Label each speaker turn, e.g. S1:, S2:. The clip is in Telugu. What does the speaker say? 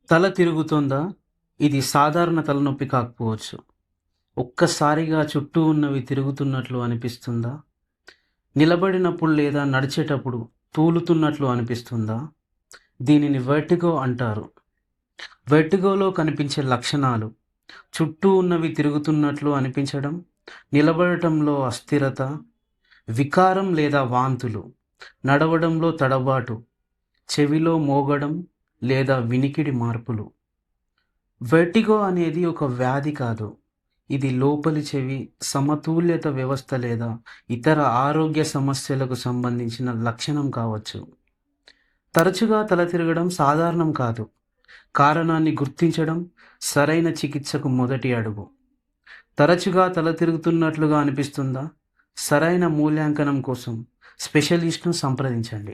S1: తల తిరుగుతోందా? ఇది సాధారణ తలనొప్పి కాకపోవచ్చు. ఒక్కసారిగా చుట్టూ ఉన్నవి తిరుగుతున్నట్లు అనిపిస్తుందా? నిలబడినప్పుడు లేదా నడిచేటప్పుడు తూలుతున్నట్లు అనిపిస్తుందా? దీనిని వెర్టిగో అంటారు. వెర్టిగోలో కనిపించే లక్షణాలు: చుట్టూ ఉన్నవి తిరుగుతున్నట్లు అనిపించడం, నిలబడటంలో అస్థిరత, వికారం లేదా వాంతులు, నడవడంలో తడబాటు, చెవిలో మోగడం లేదా వినికిడి మార్పులు. వెర్టిగో అనేది ఒక వ్యాధి కాదు. ఇది లోపలి చెవి సమతుల్యత వ్యవస్థ లేదా ఇతర ఆరోగ్య సమస్యలకు సంబంధించిన లక్షణం కావచ్చు. తరచుగా తల తిరగడం సాధారణం కాదు. కారణాన్ని గుర్తించడం సరైన చికిత్సకు మొదటి అడుగు. తరచుగా తల తిరుగుతున్నట్లుగా అనిపిస్తుందా? సరైన మూల్యాంకనం కోసం స్పెషలిస్ట్ను సంప్రదించండి.